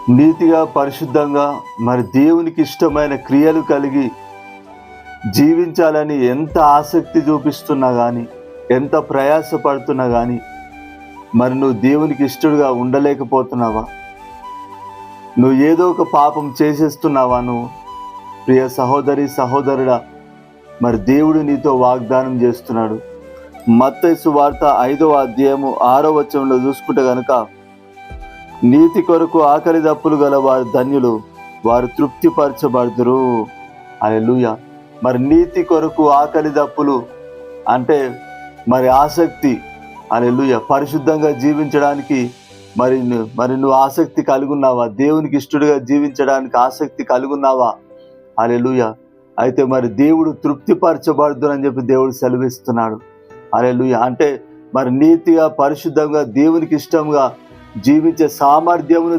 నీతిగా పరిశుద్ధంగా మరి దేవునికి ఇష్టమైన క్రియలు కలిగి జీవించాలని ఎంత ఆసక్తి చూపిస్తున్నా కానీ, ఎంత ప్రయాసపడుతున్నా కానీ మరి నువ్వు దేవునికి ఇష్టడుగా ఉండలేకపోతున్నావా? నువ్వు ఏదో ఒక పాపం చేసేస్తున్నావా? నువ్వు ప్రియ సహోదరి సహోదరుడా, మరి దేవుడు నీతో వాగ్దానం చేస్తున్నాడు. మత్తయి సువార్త 5వ అధ్యాయము 6వ వచనంలో చూసుకుంటే గనుక, నీతి కొరకు ఆకలి దప్పులు గల వారు ధన్యులు, వారు తృప్తిపరచబడుదురు. హల్లెలూయా. మరి నీతి కొరకు ఆకలి దప్పులు అంటే మరి ఆసక్తి. హల్లెలూయా. పరిశుద్ధంగా జీవించడానికి మరి నువ్వు ఆసక్తి కలిగి ఉన్నావా? దేవునికి ఇష్టడుగా జీవించడానికి ఆసక్తి కలిగి ఉన్నావా? హల్లెలూయా. అయితే మరి దేవుడు తృప్తిపరచబడుదునని చెప్పి దేవుడు సెలవిస్తున్నాడు. హల్లెలూయా. అంటే మరి నీతిగా పరిశుద్ధంగా దేవునికి ఇష్టంగా జీవించే సామర్థ్యమును